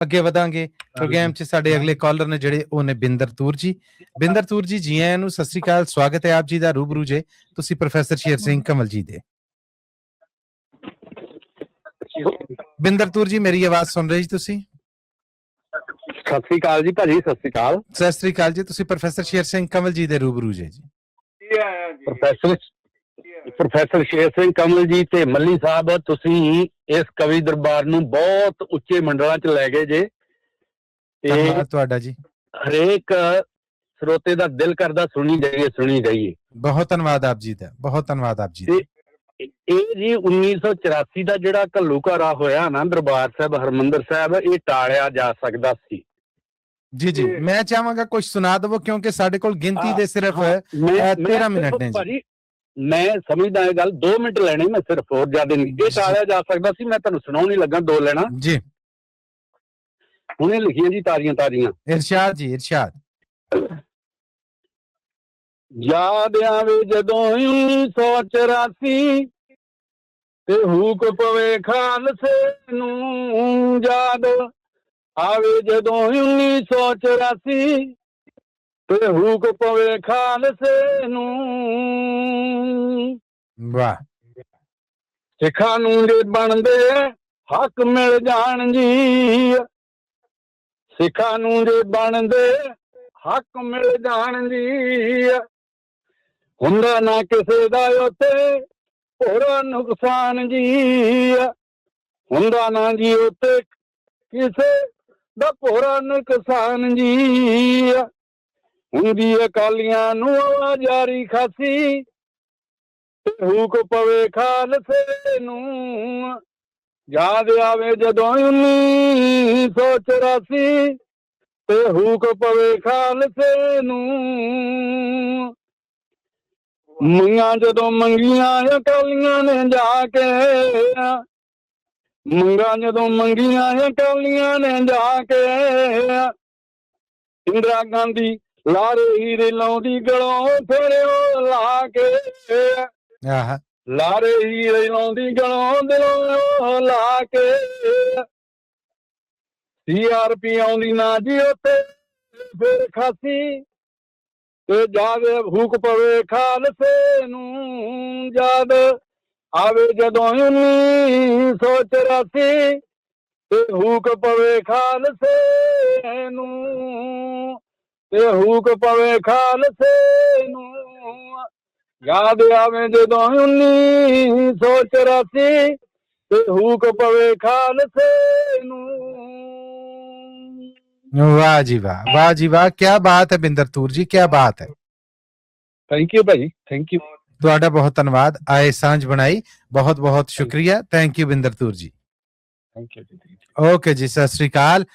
ਅੱਗੇ ਵਧਾਂਗੇ ਪ੍ਰੋਗਰਾਮ 'ਚ। ਸਾਡੇ ਅਗਲੇ ਕਾਲਰ ਨੇ ਜਿਹੜੇ ਉਹ ਨੇ ਬਿੰਦਰ ਤੂਰ ਜੀ। ਬਿੰਦਰ ਤੂਰ ਜੀ ਆਇਆਂ ਨੂੰ, ਸਤਿ ਸ੍ਰੀ ਅਕਾਲ, ਸਵਾਗਤ ਹੈ ਆਪ ਜੀ ਦਾ ਰੂਬਰੂ ਜੇ ਤੁਸੀਂ ਪ੍ਰੋਫੈਸਰ ਸ਼ੇਰ ਸਿੰਘ ਕੰਵਲ ਜੀ ਦੇ। ਬਿੰਦਰ ਤੂਰ ਜੀ ਮੇਰੀ ਆਵਾਜ਼ ਸੁਣ ਰਹੇ ਜੀ ਤੁਸੀਂ? ਸਤਿ ਸ੍ਰੀ ਅਕਾਲ ਜੀ ਭਾਜੀ, ਸਤਿ ਸ੍ਰੀ ਅਕਾਲ। ਸਤਿ ਸ੍ਰੀ ਅਕਾਲ ਜੀ, ਤੁਸੀਂ ਪ੍ਰੋਫੈਸਰ ਸ਼ੇਰ ਸਿੰਘ ਕੰਵਲ ਜੀ ਦੇ ਰੂਬਰੂ ਜੇ ਜੀ। ਪ੍ਰੋਫੈਸਰ ਸ਼ੇਰ ਸਿੰਘ ਕੰਵਲ ਜੀ ਤੇ ਮੱਲੀ ਸਾਹਿਬ, ਤੁਸੀਂ ਇਸ ਕਵੀ ਦਰਬਾਰ ਨੂੰ ਬਹੁਤ ਉੱਚੇ ਮੰਡਲਾਂ 'ਚ ਲੈ ਗਏ ਜੇ। ਧੰਨਵਾਦ ਤੁਹਾਡਾ ਜੀ। ਹਰੇਕ ਸਰੋਤੇ ਦਾ ਦਿਲ ਕਰਦਾ ਸੁਣੀ ਜਾਈਏ। ਬਹੁਤ ਧੰਨਵਾਦ ਆਪ ਜੀ ਦਾ, ਬਹੁਤ ਧੰਨਵਾਦ ਆਪ ਜੀ ਦਾ। ਇਹ ਜੀ 1984 ਦਾ ਜਿਹੜਾ ਘੱਲੂਘਾਰਾ ਹੋਇਆ ਨਾ ਦਰਬਾਰ ਸਾਹਿਬ ਹਰਮੰਦਰ ਸਾਹਿਬ, ਇਹ ਟਾਲਿਆ ਜਾ ਸਕਦਾ ਸੀ। ਜੀ ਜੀ, ਮੈਂ ਚਾਹਾਂਗਾ ਕੁਝ ਸੁਣਾ ਦਵੋ ਕਿਉਂਕਿ ਸਾਡੇ ਕੋਲ ਗਿਣਤੀ ਦੇ ਸਿਰਫ 13 ਮਿੰਟ ਨੇ ਜੀ। ਮੈਂ ਸਮਝਦਾ ਇਹ ਗੱਲ 2 ਮਿੰਟ ਲੈਣੇ, ਮੈਂ ਸਿਰਫ, ਹੋਰ ਜ਼ਿਆਦਾ ਨਹੀਂ। ਇਹ ਟਾਲਿਆ ਜਾ ਸਕਦਾ ਸੀ, ਮੈਂ ਤੁਹਾਨੂੰ ਸੁਣਾਉਣ ਹੀ ਲੱਗਾ 2 ਲੈਣਾ ਜੀ। ਹੁਣੇ ਲਿਖੀਆਂ ਜੀ ਤਾਜ਼ੀਆਂ। ਇਰਸ਼ਾਦ ਜੀ, ਇਰਸ਼ਾਦ। ਯਾਦ ਆਵੇ ਜਦੋਂ 1984 ਤੇ ਹੂਕ ਪਵੇ ਖਾਲਸੇ ਨੂੰ, ਯਾਦ ਆਵੇ ਜਦੋਂ 1984 ਤੇ ਹੂਕ ਪਵੇ ਖਾਲਸੇ ਨੂੰ। ਵਾਹ। ਸਿੱਖਾਂ ਨੂੰ ਜੇ ਬਣਦੇ ਹੱਕ ਮਿਲ ਜਾਣ ਜੀ, ਸਿੱਖਾਂ ਨੂੰ ਜੇ ਬਣਦੇ ਹੱਕ ਮਿਲ ਜਾਣ ਜੀ, ਹੁੰਦਾ ਨਾ ਕਿਸੇ ਦਾ ਉੱਥੇ ਹੋਰਾ ਨੁਕਸਾਨ ਜੀ, ਹੁੰਦਾ ਨਾ ਜੀ ਉੱਥੇ ਕਿਸੇ ਦਾ ਭੋਰਾ ਨੁਕਸਾਨ ਜੀ। ਹੁੰਦੀ ਅਕਾਲੀਆਂ ਨੂੰ ਆਵਾਜ਼ਾਰੀ ਖਾਸੀ ਤੇ ਹੂਕ ਪਵੇ ਖਾਲਸੇ ਨੂੰ, ਯਾਦ ਆਵੇ ਜਦੋਂ 1984 ਤੇ ਹੂਕ ਪਵੇ ਖਾਲਸੇ ਨੂੰ। ਮੰਗਾਂ ਜਦੋਂ ਮੰਗੀਆਂ ਅਕਾਲੀਆਂ ਨੇ ਜਾ ਕੇ, ਮੰਗਾਂ ਜਦੋਂ ਮੰਗੀਆਂ ਅਕਾਲੀਆਂ ਨੇ ਜਾ ਕੇ, ਇੰਦਰਾ ਗਾਂਧੀ ਲਾਰੇ ਹੀਰੇ ਲਾਉਂਦੀ ਗਲੋਂ ਫੇਰਿਓ ਲਾ ਕੇ, ਲਾਰੇ ਹੀਰੇ ਲਾਉਂਦੀ ਗਲੋਂ ਦਿਲੋਂ ਲਾ ਕੇ। CRP ਆਉਂਦੀ ਨਾ ਜੀ ਉੱਥੇ ਫਿਰ ਖਾਸੀ ਤੇ ਜਾਵੇ ਹੂਕ ਪਵੇ ਖਾਲਸੇ ਨੂੰ, ਯਾਦ ਆਵੇ ਜਦੋਂ 1984 ਤੇ ਹੂਕ ਪਵੇ ਖਾਲਸੇ ਨੂੰ, ਤੇ ਹੂਕ ਪਵੇ ਖਾਲਸੇ ਨੂੰ, ਯਾਦ ਆਵੇ ਜਦੋਂ 1984 ਤੇ ਹੂਕ ਪਵੇ ਖਾਲਸੇ ਨੂੰ। ਵਾਹ ਜੀ ਵਾਹ, ਵਾਹ ਜੀ ਵਾਹ, ਕੀ ਬਾਤ ਹੈ ਬਿੰਦਰ ਤੂਰ ਜੀ, ਕੀ ਬਾਤ ਹੈ। ਥੈਂਕ ਯੂ ਭਾਜੀ, ਥੈਂਕ ਯੂ ਤੁਹਾਡਾ ਬਹੁਤ ਧੰਨਵਾਦ। ਆਏ ਸਾਂਝ ਬਣਾਈ, ਬਹੁਤ ਬਹੁਤ ਸ਼ੁਕਰੀਆ। ਥੈਂਕ ਯੂ ਬਿੰਦਰ ਤੂਰ ਜੀ। ਥੈਂਕ ਯੂ ਜੀ। ਓਕੇ ਜੀ, ਸਤਿ ਸ੍ਰੀ ਅਕਾਲ।